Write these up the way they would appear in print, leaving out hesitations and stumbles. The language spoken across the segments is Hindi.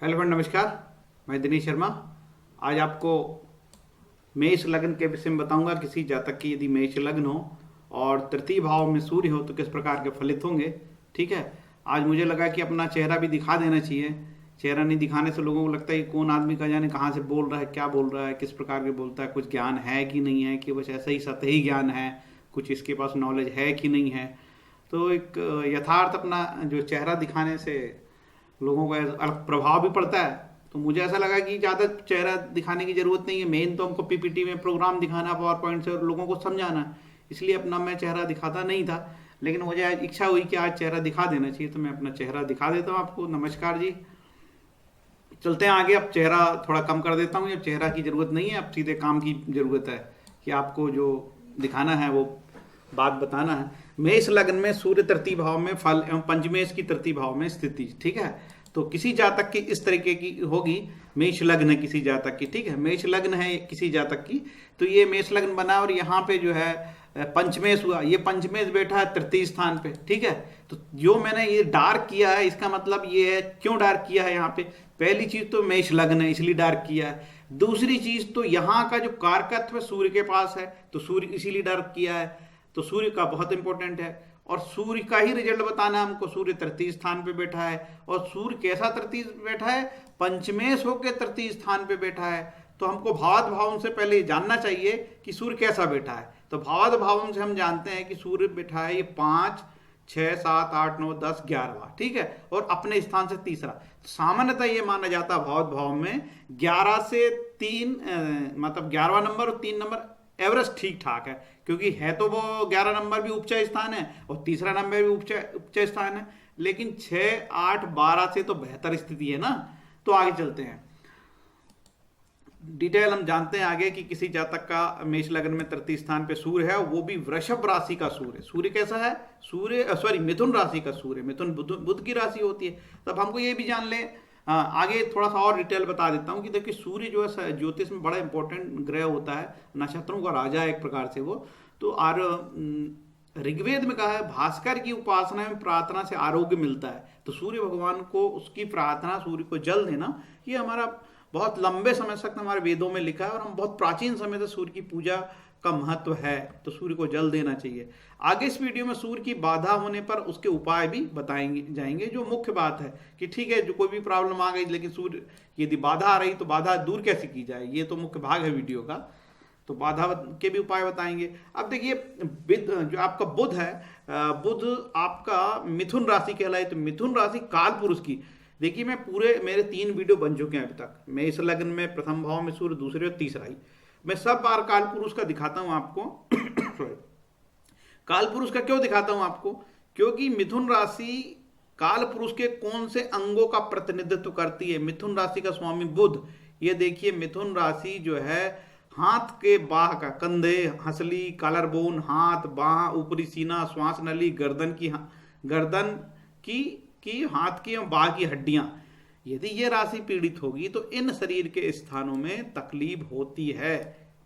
हेलो फ्रेंड, नमस्कार। मैं दिनेश शर्मा। आज आपको मेष लग्न के विषय में बताऊंगा। किसी जातक की यदि मेष लग्न हो और तृतीय भाव में सूर्य हो तो किस प्रकार के फलित होंगे। ठीक है। आज मुझे लगा कि अपना चेहरा भी दिखा देना चाहिए। चेहरा नहीं दिखाने से लोगों को लगता है कि कौन आदमी का जाने कहाँ से बोल रहा है, क्या बोल रहा है, किस प्रकार के बोलता है, कुछ ज्ञान है कि नहीं है, कि बस ऐसा ही सतही ज्ञान है, कुछ इसके पास नॉलेज है कि नहीं है। तो एक यथार्थ अपना जो चेहरा दिखाने से लोगों को अलग प्रभाव भी पड़ता है। तो मुझे ऐसा लगा कि ज़्यादा चेहरा दिखाने की ज़रूरत नहीं है। मेन तो हमको पीपीटी में प्रोग्राम दिखाना, पावर पॉइंट से और लोगों को समझाना। इसलिए अपना मैं चेहरा दिखाता नहीं था, लेकिन मुझे आज इच्छा हुई कि आज चेहरा दिखा देना चाहिए, तो मैं अपना चेहरा दिखा देता हूँ आपको। नमस्कार जी। चलते हैं आगे। अब चेहरा थोड़ा कम कर देता हूँ। अब चेहरा की ज़रूरत नहीं है, अब सीधे काम की ज़रूरत है कि आपको जो दिखाना है वो बात बताना है। मेष लग्न में सूर्य तृतीय भाव में फल एवं पंचमेश की तृतीय भाव में स्थिति। ठीक है। तो किसी जातक की इस तरीके की होगी। मेष लग्न है किसी जातक की। ठीक है। मेष लग्न है किसी जातक की, तो ये मेष लग्न बना और यहाँ पे जो है पंचमेश हुआ। ये पंचमेश बैठा है तृतीय स्थान पे। ठीक है। तो जो मैंने ये डार्क किया है, इसका मतलब ये है, क्यों डार्क किया है यहाँ पे। पहली चीज तो मेष लग्न है इसलिए डार्क किया है। दूसरी चीज तो यहाँ का जो कारकत्व सूर्य के पास है, तो सूर्य इसीलिए डार्क किया है। तो सूर्य का बहुत इंपॉर्टेंट है और सूर्य का ही रिजल्ट बताना है हमको। सूर्य तृतीय स्थान पे बैठा है और सूर्य कैसा तृतीय बैठा है, पंचमेश होकर तृतीय स्थान पे बैठा है। तो हमको भावात भावन से पहले जानना चाहिए कि सूर्य कैसा बैठा है। तो भावात भावन से हम जानते हैं कि सूर्य बैठा है ये 5, 6, 7, 8, 9, 10, 11। ठीक है। और अपने स्थान से तीसरा। सामान्यतः ये माना जाता है भावात भाव में 11 से 3 मतलब 11वां नंबर और 3 नंबर एवरेज ठीक ठाक है, क्योंकि है तो वो 11 नंबर भी उपचय स्थान है और तीसरा नंबर भी उपचय स्थान है, लेकिन 6, 8, 12 से तो बेहतर स्थिति है ना। तो आगे चलते हैं, डिटेल हम जानते हैं आगे कि किसी जातक का मेष लग्न में तृतीय स्थान पे सूर्य है, वो भी वृषभ राशि का सूर्य। सूर्य कैसा है, सूर्य मिथुन राशि का सूर्य। मिथुन बुध की राशि होती है। तब हमको ये भी जान ले, आगे थोड़ा सा और डिटेल बता देता हूँ कि देखिए सूर्य जो है ज्योतिष में बड़ा इंपॉर्टेंट ग्रह होता है, नक्षत्रों का राजा है एक प्रकार से वो। तो और ऋग्वेद में कहा है भास्कर की उपासना में प्रार्थना से आरोग्य मिलता है। तो सूर्य भगवान को उसकी प्रार्थना, सूर्य को जल देना, ये हमारा बहुत लंबे समय तक हमारे वेदों में लिखा है और हम बहुत प्राचीन समय से सूर्य की पूजा का महत्व है। तो सूर्य को जल देना चाहिए। आगे इस वीडियो में सूर्य की बाधा होने पर उसके उपाय भी बताएंगे जाएंगे। जो मुख्य बात है कि ठीक है, जो कोई भी प्रॉब्लम आ गई लेकिन सूर्य यदि बाधा आ रही तो बाधा दूर कैसे की जाए, ये तो मुख्य भाग है वीडियो का। तो बाधा के भी उपाय बताएंगे। अब देखिए जो आपका बुध है, बुध आपका मिथुन राशि कहलाए। तो मिथुन राशि काल पुरुष की, देखिए मैं पूरे मेरे 3 वीडियो बन चुके हैं अभी तक। मैं इस लग्न में प्रथम भाव में सूर्य, दूसरे और तीसरा ही, मैं सब बार काल पुरुष का दिखाता हूं आपको। काल पुरुष का क्यों दिखाता हूं आपको, क्योंकि मिथुन राशि काल पुरुष के कौन से अंगों का प्रतिनिधित्व करती है। मिथुन राशि का स्वामी बुध। ये देखिए मिथुन राशि जो है हाथ के बाह का, कंधे, हंसली, कॉलर बोन, हाथ, बाह, ऊपरी सीना, श्वास नली, गर्दन की हाथ की और बाह की हड्डियां, यदि ये राशि पीड़ित होगी तो इन शरीर के स्थानों में तकलीफ होती है,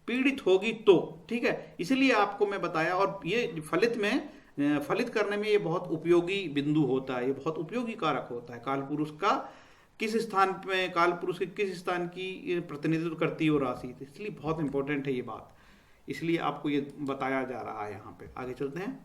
पीड़ित होगी तो। ठीक है। इसलिए आपको मैं बताया। और ये फलित करने में ये बहुत उपयोगी बिंदु होता है, ये बहुत उपयोगी कारक होता है। काल पुरुष का किस स्थान पे, काल पुरुष के किस स्थान की प्रतिनिधित्व करती है वो राशि, इसलिए बहुत इंपॉर्टेंट है ये बात। इसलिए आपको ये बताया जा रहा है यहाँ पे। आगे चलते हैं।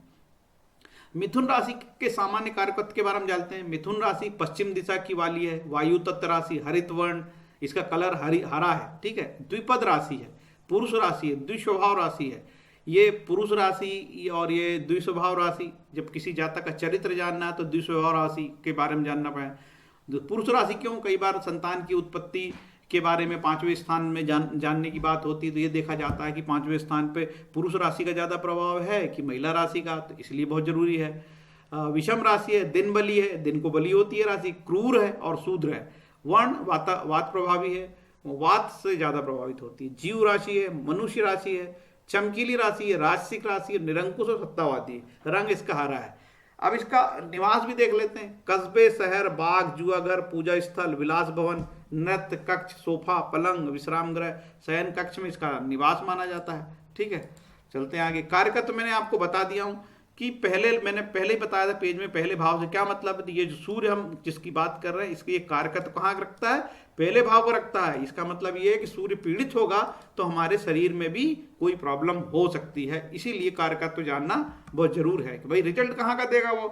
मिथुन राशि के सामान्य कारकत्व के बारे में जानते हैं। मिथुन राशि पश्चिम दिशा की वाली है, वायु तत्व राशि, हरित वर्ण, इसका कलर हरा है। ठीक है। द्विपद राशि है, पुरुष राशि है, द्विस्वभाव राशि है। ये पुरुष राशि और ये द्विस्वभाव राशि, जब किसी जातक का चरित्र जानना है तो द्विस्वभाव राशि के बारे में जानना पड़े। पुरुष राशि क्यों, कई बार संतान की उत्पत्ति के बारे में 5वें स्थान में जानने की बात होती है, तो ये देखा जाता है कि 5वें स्थान पे पुरुष राशि का ज़्यादा प्रभाव है कि महिला राशि का, तो इसलिए बहुत जरूरी है। विषम राशि है, दिन बली है, दिन को बली होती है राशि, क्रूर है और शूद्र है। वर्ण वात प्रभावी है, वात से ज़्यादा प्रभावित होती है। जीव राशि है, मनुष्य राशि है, चमकीली राशि है, राजसिक राशि है, निरंकुश और सत्तावादी है। रंग इसका हरा है। अब इसका निवास भी देख लेते हैं। कस्बे, शहर, बाग, जुआघर, पूजा स्थल, विलास भवन, नृत्य कक्ष, सोफा, पलंग, विश्राम गृह, शयन कक्ष में इसका निवास माना जाता है। ठीक है। चलते हैं आगे। कार्यकत्व मैंने आपको बता दिया हूं कि मैंने पहले ही बताया था पेज में, पहले भाव से क्या मतलब है। ये जो सूर्य हम जिसकी बात कर रहे हैं, इसकी एक कारकत्व कहाँ रखता है, पहले भाव को रखता है। इसका मतलब ये है कि सूर्य पीड़ित होगा तो हमारे शरीर में भी कोई प्रॉब्लम हो सकती है, इसीलिए कारकत्व जानना बहुत जरूर है कि भाई रिजल्ट कहाँ का देगा वो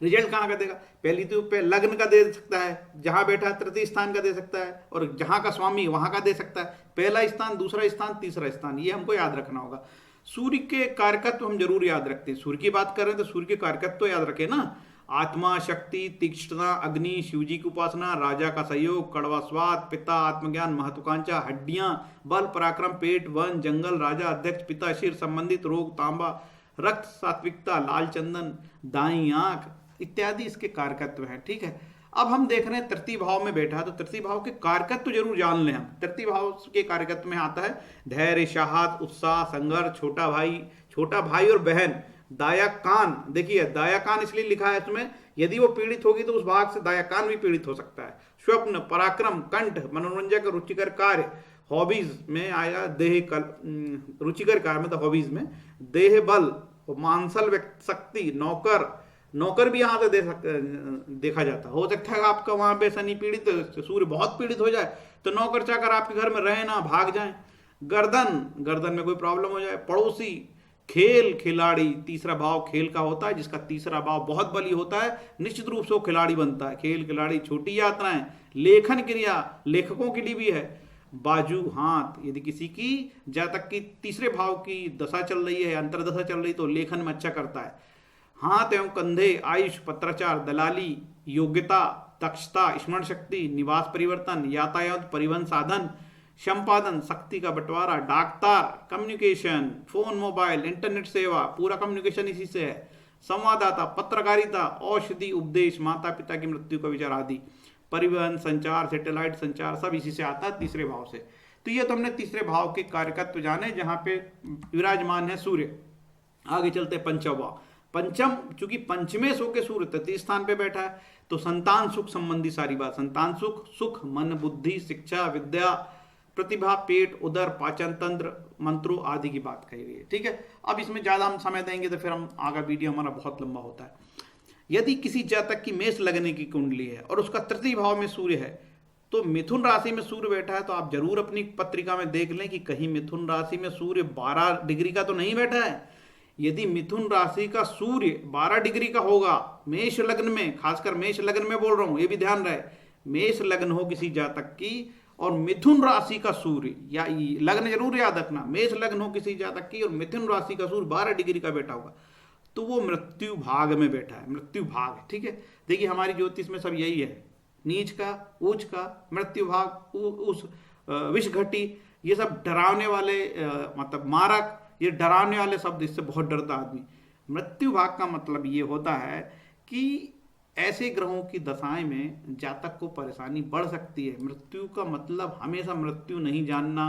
रिजल्ट कहाँ का देगा। पहली तो पे लग्न का दे सकता है, जहां बैठा तृतीय स्थान का दे सकता है, और जहां का स्वामी वहां का दे सकता है। पहला स्थान, दूसरा स्थान, तीसरा स्थान, ये हमको याद रखना होगा। सूर्य के कारकत्व हम जरूर याद रखते हैं। सूर्य की बात कर रहे हैं तो सूर्य के कारकत्व तो याद रखें ना। आत्मा, शक्ति, तीक्ष्णता, अग्नि, शिवजी की उपासना, राजा का सहयोग, कड़वा स्वाद, पिता, आत्मज्ञान, महत्वाकांक्षा, हड्डियां, बल, पराक्रम, पेट, वन, जंगल, राजा, अध्यक्ष, पिता, शिर, संबंधित रोग, तांबा, रक्त, सात्विकता, लाल चंदन, दाई आंख इत्यादि इसके कारकत्व हैं। ठीक है, अब हम देख रहे हैं तृतीय भाव में बैठा, तो तृतीय भाव के कारकत्व जरूर जान लें हम। तृतीय भाव के कारकत्व में आता है धैर्य, साहस, उत्साह, संघर्ष, छोटा भाई और बहन, दायाकान। देखिए दायाकान इसलिए लिखा है इसमें, यदि वो पीड़ित होगी तो उस भाग से दायाकान भी पीड़ित हो सकता है। स्वप्न, पराक्रम, कंठ, मनोरंजक, रुचिकर कार्य, हॉबीज में आया रुचिकर कार्य मतलब हॉबीज में, देह बल, मांसल शक्ति, नौकर भी यहाँ से देखा जाता है। हो सकता है आपका वहां पे शनि पीड़ित, सूर्य बहुत पीड़ित हो जाए तो नौकर चाकर आपके घर में रहे ना, भाग जाए। गर्दन में कोई प्रॉब्लम हो जाए। पड़ोसी, खेल, खिलाड़ी, तीसरा भाव खेल का होता है, जिसका तीसरा भाव बहुत बली होता है, निश्चित रूप से वो खिलाड़ी बनता है। खेल, खिलाड़ी, छोटी यात्राएं, लेखन क्रिया, लेखकों के लिए भी है। बाजू, हाथ, यदि किसी की जातक की तीसरे भाव की दशा चल रही है, अंतरदशा चल रही, तो लेखन में अच्छा करता है। हाथ एवं कंधे, आयुष, पत्राचार, दलाली, योग्यता, दक्षता, स्मरण शक्ति, निवास परिवर्तन, यातायात, परिवहन साधन, संपादन, शक्ति का बंटवारा, डाकतार, कम्युनिकेशन, फोन, मोबाइल, इंटरनेट सेवा, पूरा कम्युनिकेशन इसी से है। संवाददाता, पत्रकारिता, औषधि, उपदेश, माता पिता की मृत्यु का विचार आदि, परिवहन, संचार, सैटेलाइट संचार, सब इसी से आता है, तीसरे भाव से। तो ये तो हमने तीसरे भाव के कारकत्व जाने, जहां पे विराजमान है सूर्य। आगे चलते पंचम, चूंकि पंचमेश होकर सूर्य तृतीय स्थान पे बैठा है, तो संतान सुख संबंधी सारी बात, संतान सुख, मन, बुद्धि, शिक्षा, विद्या, प्रतिभा, पेट, उदर, पाचन तंत्र, मंत्रों आदि की बात कही गई है। ठीक है, अब इसमें ज्यादा हम समय देंगे तो फिर हम आगे वीडियो हमारा बहुत लंबा होता है। यदि किसी जातक की मेष लगने की कुंडली है और उसका तृतीय भाव में सूर्य है, तो मिथुन राशि में सूर्य बैठा है, तो आप जरूर अपनी पत्रिका में देख लें कि कहीं मिथुन राशि में सूर्य 12 डिग्री का तो नहीं बैठा है। यदि मिथुन राशि का सूर्य 12 डिग्री का होगा मेष लग्न में, खासकर मेष लग्न में बोल रहा हूं, ये भी ध्यान रहे, मेष लग्न हो किसी जातक की और मिथुन राशि का सूर्य, या लग्न जरूर याद रखना, मेष लग्न हो किसी जातक की और मिथुन राशि का सूर्य 12 डिग्री का बैठा होगा, तो वो मृत्यु भाग में बैठा है, मृत्यु भाग। ठीक है, देखिए हमारी ज्योतिष में सब यही है, नीच का, ऊंच का, मृत्यु भाग, उस विष घटी, ये सब डरावने वाले मतलब मारक, ये डरावने वाले शब्द, इससे बहुत डरता आदमी। मृत्यु भाग का मतलब ये होता है कि ऐसे ग्रहों की दशाएं में जातक को परेशानी बढ़ सकती है। मृत्यु का मतलब हमेशा मृत्यु नहीं जानना,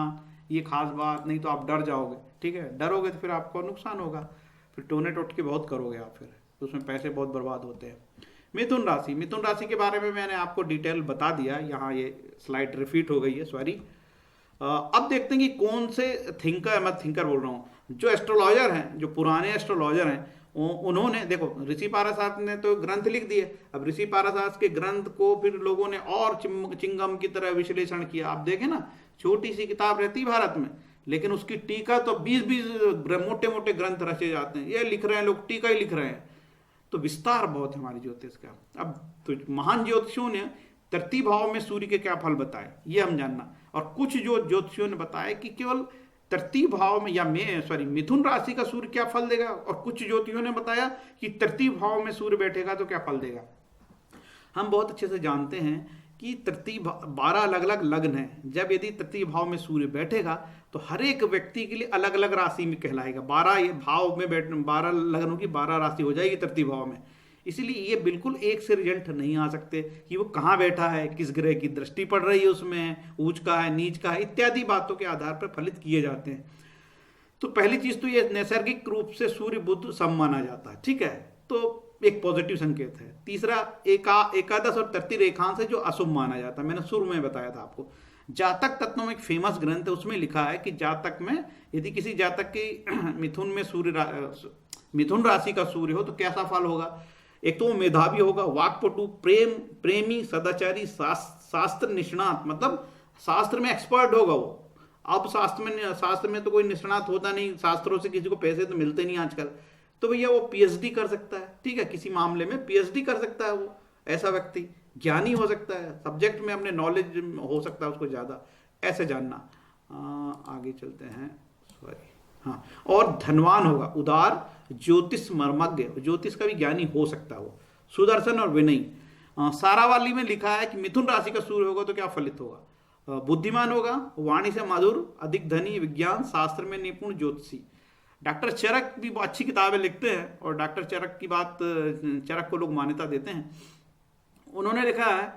ये खास बात नहीं, तो आप डर जाओगे। ठीक है, डरोगे तो फिर आपको नुकसान होगा, फिर टोने टोट के बहुत करोगे आप, फिर तो उसमें पैसे बहुत बर्बाद होते हैं। मिथुन राशि के बारे में मैंने आपको डिटेल बता दिया, यहाँ ये स्लाइड रिपीट हो गई है, सॉरी। अब देखते हैं कि कौन से थिंकर बोल रहा हूँ, जो एस्ट्रोलॉजर हैं, जो पुराने एस्ट्रोलॉजर हैं, उन्होंने देखो ऋषि पाराशर ने तो ग्रंथ लिख दिए, अब ऋषि पाराशर के ग्रंथ को फिर लोगों ने और चिंगम की तरह विश्लेषण किया। आप देखें ना, छोटी सी किताब रहती भारत में, लेकिन उसकी टीका तो 20-20 मोटे मोटे ग्रंथ रचे जाते हैं। ये लिख रहे हैं लोग, टीका ही लिख रहे हैं, तो विस्तार बहुत है हमारी ज्योतिष का। अब तो महान ज्योतिषियों ने तृतीय भाव में सूर्य के क्या फल बताए, ये हम जानना, और कुछ जो ज्योतिषियों ने बताया कि केवल तृतीय भाव में या मिथुन राशि का सूर्य क्या फल देगा, और कुछ ज्योतिषियों ने बताया कि तृतीय भाव में सूर्य बैठेगा तो क्या फल देगा। हम बहुत अच्छे से जानते हैं कि तृतीय 12 अलग अलग लग्न है, जब यदि तृतीय भाव में सूर्य बैठेगा तो हर एक व्यक्ति के लिए अलग अलग राशि में कहलाएगा। 12 भाव में 12 लग्नों की 12 राशि हो जाएगी तृतीय भाव में। इसीलिए ये बिल्कुल एक से रिजल्ट नहीं आ सकते कि वो कहाँ बैठा है, किस ग्रह की दृष्टि पड़ रही है उसमें, ऊंच का है, नीच का है, इत्यादि बातों के आधार पर फलित किए जाते हैं। तो पहली चीज तो ये नैसर्गिक रूप से सूर्य बुध सम माना जाता है। ठीक है, तो एक पॉजिटिव संकेत है। तीसरा, एकादश और तृतीय रेखांश है जो अशुभ माना जाता है, मैंने शुरू में बताया था आपको। जातक तत्व में एक फेमस ग्रंथ है, उसमें लिखा है कि जातक में यदि किसी जातक की मिथुन में सूर्य मिथुन राशि का सूर्य हो तो कैसा फल होगा? एक तो वो मेधावी होगा, वाक्पटु, प्रेमी, सदाचारी, शास्त्र निष्णात, मतलब शास्त्र में एक्सपर्ट होगा वो। अब शास्त्र में तो कोई निष्णात होता नहीं, शास्त्रों से किसी को पैसे तो मिलते नहीं आजकल, तो भैया वो पीएचडी कर सकता है, ठीक है, किसी मामले में पीएचडी कर सकता है वो, ऐसा व्यक्ति ज्ञानी हो सकता है, सब्जेक्ट में अपने नॉलेज हो सकता है उसको ज़्यादा, ऐसे जानना। आगे चलते हैं, सॉरी, हाँ, और धनवान होगा, उदार, ज्योतिष मर्मज्ञ, ज्योतिष का भी ज्ञानी हो सकता है वो, सुदर्शन और विनयी। सारावाली में लिखा है कि मिथुन राशि का सूर्य होगा तो क्या फलित होगा? बुद्धिमान होगा, वाणी से मधुर, अधिक धनी, विज्ञान शास्त्र में निपुण, ज्योतिषी। डॉक्टर चरक भी बहुत अच्छी किताबें लिखते हैं और डॉक्टर चरक की बात, चरक को लोग मान्यता देते हैं। उन्होंने लिखा है,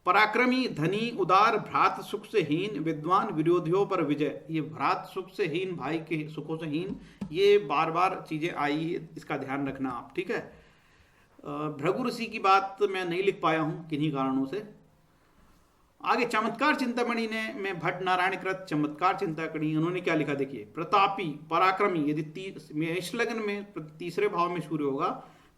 पराक्रमी, धनी, उदार, भ्रात सुख से हीन, विद्वान, विरोधियों पर विजय। ये भ्रात सुख से हीन, भाई के सुखों से हीन, ये बार बार चीजें आई है, इसका ध्यान रखना आप, ठीक है। भृगु ऋषि की बात मैं नहीं लिख पाया हूं किन्हीं कारणों से। आगे चमत्कार चिंतामणि ने, मैं भट्ट नारायण कृत चमत्कार चिंतामणि, उन्होंने क्या लिखा देखिए, प्रतापी, पराक्रमी, यदि मेष लग्न में तीसरे भाव में सूर्य होगा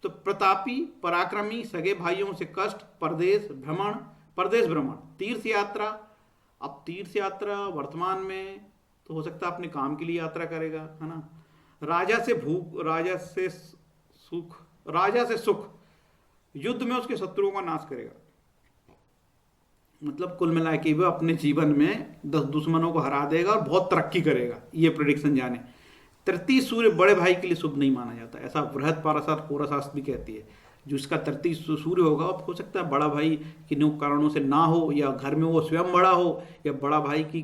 तो प्रतापी, पराक्रमी, सगे भाइयों से कष्ट, प्रदेश भ्रमण, तीर्थ यात्रा। अब तीर्थ यात्रा वर्तमान में तो हो सकता है अपने काम के लिए यात्रा करेगा, है ना। राजा से भूख, राजा से सुख, युद्ध में उसके शत्रुओं का नाश करेगा। मतलब कुल मिला के वो अपने जीवन में 10 दुश्मनों को हरा देगा और बहुत तरक्की करेगा, ये प्रेडिक्शन जाने। तृतीय सूर्य बड़े भाई के लिए शुभ नहीं माना जाता, ऐसा बृहद पाराशर पौराशास्त्र भी कहती है। जिसका तृतीय सूर्य होगा हो सकता है बड़ा भाई किन्हीं कारणों से ना हो, या घर में वो स्वयं बड़ा हो, या बड़ा भाई की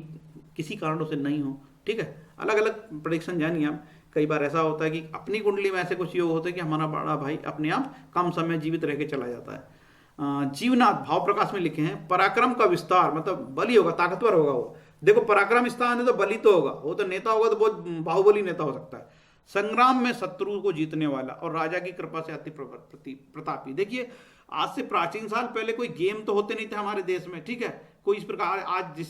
किसी कारणों से नहीं हो, ठीक है। अलग अलग प्रेडिक्शन जानिए आप। कई बार ऐसा होता है कि अपनी कुंडली में ऐसे कुछ योग होते हैं कि हमारा बड़ा भाई अपने आप कम समय जीवित रह के चला जाता है। जीवनाथ भाव प्रकाश में लिखे हैं, पराक्रम का विस्तार, मतलब बली होगा, ताकतवर होगा वो। देखो पराक्रम स्थान है तो बली तो होगा, वो तो नेता होगा तो बहुत बाहुबली नेता हो सकता है। संग्राम में शत्रु को जीतने वाला और राजा की कृपा से अति प्रतापी। देखिए आज से प्राचीन साल पहले कोई गेम तो होते नहीं थे हमारे देश में, ठीक है, कोई इस प्रकार। आज जिस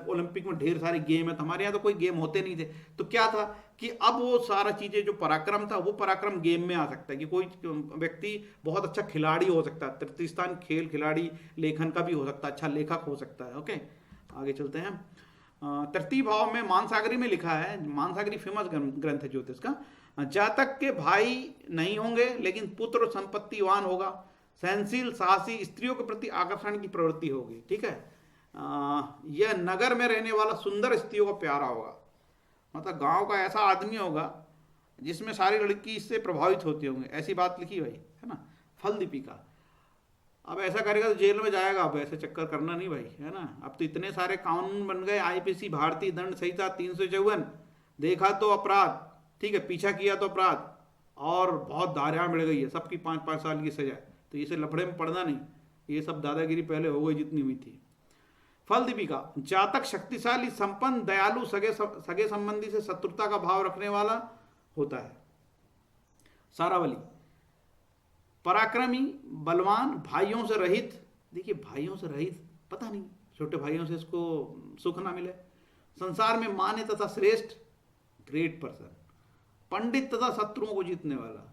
ओलंपिक में ढेर सारे गेम है, तो हमारे यहाँ तो कोई गेम होते नहीं थे। तो क्या था कि अब वो सारा चीजें जो पराक्रम था वो पराक्रम गेम में आ सकता है, कि कोई व्यक्ति बहुत अच्छा खिलाड़ी हो सकता है, तृतीय स्थान खेल खिलाड़ी, लेखन का भी हो सकता है, अच्छा लेखक हो सकता है। ओके, आगे चलते हैं। तृतीय भाव में मानसागरी में लिखा है, मानसागरी फेमस ग्रंथ है ज्योतिष का, जातक के भाई नहीं होंगे लेकिन पुत्र संपत्तिवान होगा, सहनशील, साहसी, स्त्रियों के प्रति आकर्षण की प्रवृत्ति होगी, ठीक है। यह नगर में रहने वाला सुंदर स्त्रियों का प्यारा होगा, मतलब गांव का ऐसा आदमी होगा जिसमें सारी लड़की इससे प्रभावित होती होंगी, ऐसी बात लिखी भाई, है ना। फल दीपिका, अब ऐसा करेगा तो जेल में जाएगा, अब ऐसे चक्कर करना नहीं भाई, है ना। अब तो इतने सारे कानून बन गए, आईपीसी भारतीय दंड संहिता 354, देखा तो अपराध, ठीक है, पीछा किया तो अपराध, और बहुत धारियां बढ़ गई है, सबकी 5-5 साल की सजा। तो इसे लफड़े में पड़ना नहीं, ये सब दादागिरी पहले हो गई जितनी हुई थी। फल दीपिका, जातक शक्तिशाली, संपन्न, दयालु, सगे संबंधी से शत्रुता का भाव रखने वाला होता है। सारावली, पराक्रमी, बलवान, भाइयों से रहित। देखिए भाइयों से रहित, पता नहीं छोटे भाइयों से इसको सुख ना मिले। संसार में मान्य तथा श्रेष्ठ, ग्रेट पर्सन। पंडित तथा शत्रुओं को जीतने वाला,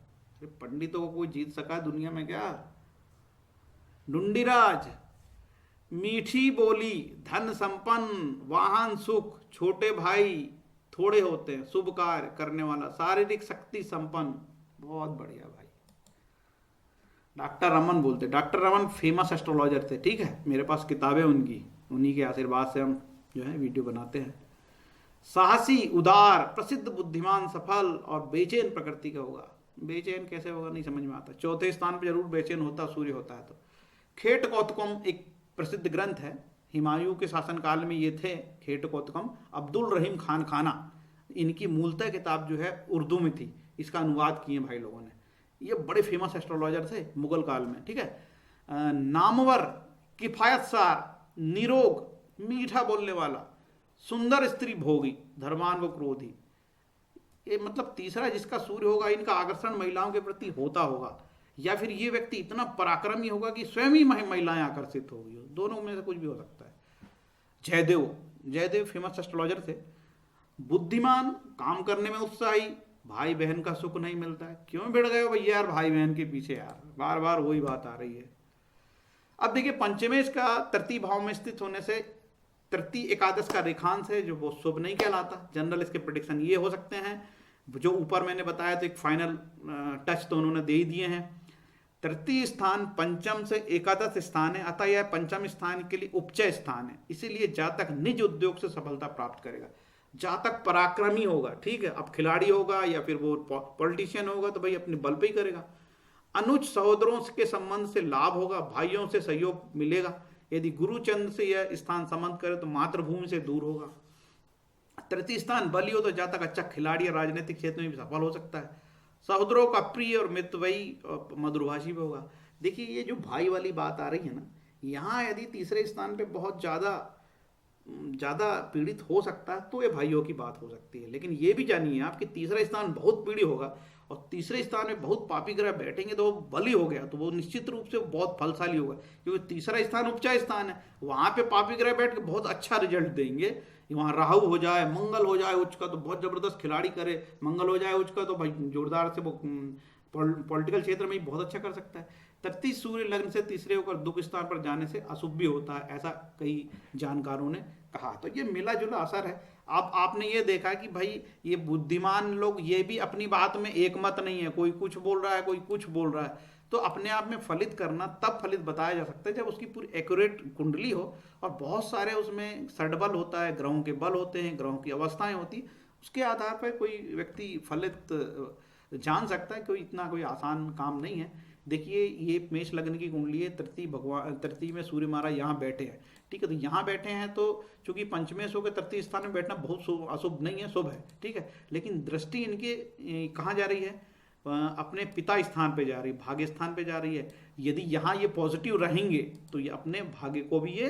पंडितों को कोई जीत सका दुनिया में क्या। डुंडीराज, मीठी बोली, धन संपन्न, वाहन सुख, छोटे भाई थोड़े होते हैं, शुभ कार्य करने वाला, शारीरिक शक्ति संपन्न, बहुत बढ़िया भाई। डॉक्टर रमन बोलते, डॉक्टर रमन फेमस एस्ट्रोलॉजर थे, ठीक है, मेरे पास किताबें उनकी, उन्हीं के आशीर्वाद से हम जो है वीडियो बनाते हैं। साहसी, उदार, प्रसिद्ध, बुद्धिमान, सफल और बेचैन प्रकृति का होगा। बेचैन कैसे होगा नहीं समझ में आता, चौथे स्थान पर जरूर बेचैन होता सूर्य होता है तो। खेट कौतुकम एक प्रसिद्ध ग्रंथ है, हुमायूं के शासनकाल में ये थे खेट कौतुकम। अब्दुल रहीम खान खाना, इनकी मूलतः किताब जो है उर्दू में थी, इसका अनुवाद किए भाई लोगों ने। ये बड़े फेमस एस्ट्रोलॉजर थे मुगल काल में, ठीक है। नामवर, किफायतसार, निरोग, मीठा बोलने वाला, सुंदर स्त्री भोगी, धर्मान व क्रोधी। ये मतलब तीसरा जिसका सूर्य होगा, इनका आकर्षण महिलाओं के प्रति होता होगा, या फिर ये व्यक्ति इतना पराक्रमी होगा कि स्वयं ही महिलाएं आकर्षित होगी, दोनों में से कुछ भी हो सकता है। जयदेव, जयदेव फेमस एस्ट्रोलॉजर थे। बुद्धिमान, काम करने में उत्साही, भाई बहन का सुख नहीं मिलता है। क्यों भिड़ गए हो भैया यार भाई बहन के पीछे यार, बार बार वही बात आ रही है। अब देखिए पंचमेश का तृतीय भाव में स्थित होने से तृतीय एकादश का रेखांश है जो वो शुभ नहीं कहलाता। जनरल इसके प्रिडिक्शन ये हो सकते हैं जो ऊपर मैंने बताया, तो एक फाइनल टच तो उन्होंने दे ही दिए हैं। तृतीय स्थान पंचम से एकादश स्थान है, अतः यह पंचम स्थान के लिए उपचय स्थान है, इसीलिए जातक निज उद्योग से सफलता प्राप्त करेगा। जातक पराक्रमी होगा, ठीक है, अब खिलाड़ी होगा या फिर वो पॉलिटिशियन होगा तो भाई अपने बल पे ही करेगा। अनुज सहोदरों के संबंध से लाभ होगा, भाइयों से सहयोग मिलेगा। यदि गुरुचंद्र से यह स्थान संबंध करे तो मातृभूमि से दूर होगा। तृतीय स्थान बली हो तो जातक अच्छा खिलाड़ी या राजनीतिक क्षेत्र में भी सफल हो सकता है। सहोदरों का प्रिय और मितव्ययी और मधुरभाषी भी होगा। देखिए ये जो भाई वाली बात आ रही है ना, यहाँ यदि तीसरे स्थान पे बहुत ज़्यादा पीड़ित हो सकता है तो ये भाइयों की बात हो सकती है। लेकिन ये भी जानिए आप कि तीसरा स्थान बहुत पीड़ित होगा और तीसरे स्थान में बहुत पापी ग्रह बैठेंगे तो वो बली हो गया तो वो निश्चित रूप से बहुत फलशाली होगा, क्योंकि तीसरा स्थान उपचय स्थान है। वहाँ पे पापी ग्रह बैठ के बहुत अच्छा रिजल्ट देंगे। वहाँ राहु हो जाए, मंगल हो जाए उच्च का तो बहुत जबरदस्त खिलाड़ी करे, मंगल हो जाए उच्च का तो भाई जोरदार से वो पॉलिटिकल क्षेत्र में भी बहुत अच्छा कर सकता है। तृतीय सूर्य लग्न से तीसरे होकर दुख स्थान पर जाने से अशुभ भी होता है, ऐसा कई जानकारों ने कहा। तो ये मिला जुला असर है। अब आपने ये देखा कि भाई ये बुद्धिमान लोग ये भी अपनी बात में एक मत नहीं है, कोई कुछ बोल रहा है कोई कुछ बोल रहा है। तो अपने आप में फलित करना तब फलित बताया जा सकता है जब उसकी पूरी एक्यूरेट कुंडली हो और बहुत सारे उसमें षडबल होता है, ग्रहों के बल होते हैं, ग्रहों की अवस्थाएं होती, उसके आधार पर कोई व्यक्ति फलित जान सकता है। कोई इतना कोई आसान काम नहीं है। देखिए ये मेष लग्न की कुंडली है, तृतीय में सूर्य महाराज यहाँ बैठे हैं, ठीक है। तो यहाँ बैठे हैं तो चूंकि पंचमेश होकर तृतीय स्थान में बैठना बहुत अशुभ नहीं है, शुभ है, ठीक है। लेकिन दृष्टि इनके कहाँ जा रही है, अपने पिता स्थान पे जा रही है, भाग्य स्थान पे जा रही है। यदि यहाँ ये पॉजिटिव रहेंगे तो ये अपने भाग्य को भी ये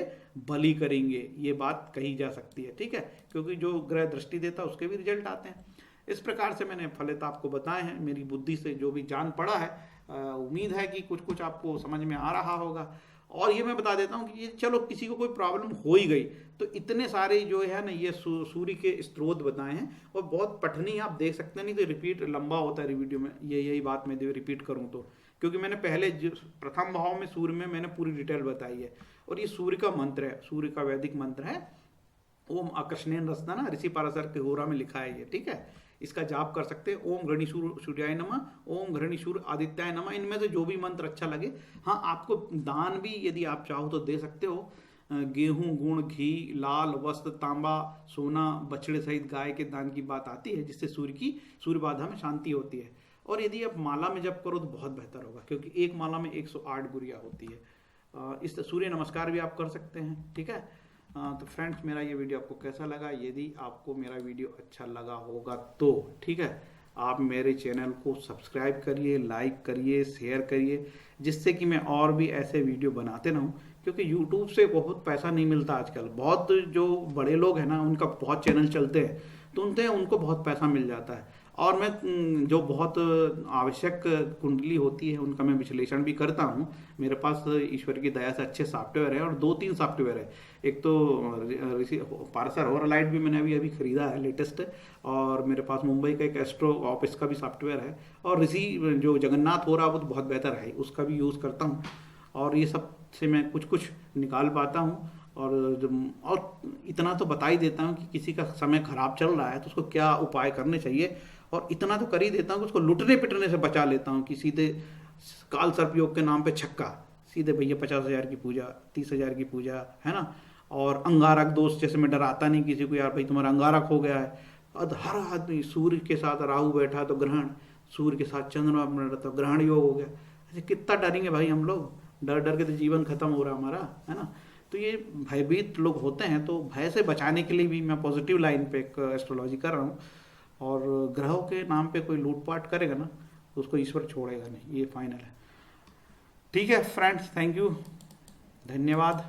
बली करेंगे, ये बात कही जा सकती है, ठीक है। क्योंकि जो ग्रह दृष्टि देता है उसके भी रिजल्ट आते हैं। इस प्रकार से मैंने फलित आपको बताए हैं, मेरी बुद्धि से जो भी जान पड़ा है। उम्मीद है कि कुछ कुछ आपको समझ में आ रहा होगा। और ये मैं बता देता हूँ कि ये चलो किसी को कोई प्रॉब्लम हो ही गई तो इतने सारे जो है ना ये सूर्य के स्रोत बताए हैं और बहुत पठनीय आप देख सकते हैं, नहीं तो रिपीट लंबा होता है वीडियो में, यही बात मैं रिपीट करूँ तो, क्योंकि मैंने पहले प्रथम भाव में सूर्य में मैंने पूरी डिटेल बताई है। और ये सूर्य का मंत्र है, सूर्य का वैदिक मंत्र है, ओम आकर्षणेन रसना ना, ऋषि पाराशर के होरा में लिखा है ये, ठीक है। इसका जाप कर सकते हैं, ओम घृणीसूर सूर्याय नमः, ओम घृणीसूर आदित्याय नमः, इनमें से जो भी मंत्र अच्छा लगे। हाँ आपको दान भी यदि आप चाहो तो दे सकते हो। गेहूं, गुड़, घी, लाल वस्त्र, तांबा, सोना, बछड़े सहित गाय के दान की बात आती है, जिससे सूर्य बाधा में शांति होती है। और यदि आप माला में जप करो तो बहुत बेहतर होगा, क्योंकि एक माला में 108 गुरिया होती है। इस सूर्य नमस्कार भी आप कर सकते हैं, ठीक है। तो फ्रेंड्स मेरा ये वीडियो आपको कैसा लगा, यदि आपको मेरा वीडियो अच्छा लगा होगा तो ठीक है आप मेरे चैनल को सब्सक्राइब करिए, लाइक करिए, शेयर करिए, जिससे कि मैं और भी ऐसे वीडियो बनाते रहूं। क्योंकि YouTube से बहुत पैसा नहीं मिलता आजकल। बहुत जो बड़े लोग हैं ना उनका बहुत चैनल चलते हैं तो उनको बहुत पैसा मिल जाता है। और मैं जो बहुत आवश्यक कुंडली होती है उनका मैं विश्लेषण भी करता हूँ। मेरे पास ईश्वर की दया से अच्छे सॉफ्टवेयर है और 2-3 सॉफ्टवेयर है। एक तो पाराशर होरालाइट भी मैंने अभी खरीदा है लेटेस्ट, और मेरे पास मुंबई का एक एस्ट्रो ऑफिस का भी सॉफ्टवेयर है, और ऋषि जो जगन्नाथ हो रहा वो तो बहुत बेहतर है, उसका भी यूज़ करता हूँ। और ये सब से मैं कुछ निकाल पाता हूँ। और इतना तो बता ही देता हूँ कि किसी का समय खराब चल रहा है तो उसको क्या उपाय करने चाहिए, और इतना तो कर ही देता हूँ कि उसको लुटने पिटने से बचा लेता हूँ। कि सीधे काल सर्प योग के नाम पे छक्का, सीधे भैया 50,000 की पूजा, 30,000 की पूजा, है ना। और अंगारक दोष, जैसे मैं डराता नहीं किसी को, यार भाई तुम्हारा अंगारक हो गया है। और हर आदमी, सूर्य के साथ राहु बैठा तो ग्रहण, सूर्य के साथ चंद्रमा बना तो ग्रहण योग हो गया। ऐसे कितना डरेंगे भाई हम लोग, डर डर के तो जीवन खत्म हो रहा हमारा, है ना। तो ये भयभीत लोग होते हैं, तो भय से बचाने के लिए भी मैं पॉजिटिव लाइन पे एक एस्ट्रोलॉजी कर रहा हूँ। और ग्रहों के नाम पे कोई लूटपाट करेगा ना तो उसको ईश्वर छोड़ेगा नहीं, ये फाइनल है। ठीक है फ्रेंड्स, थैंक यू, धन्यवाद।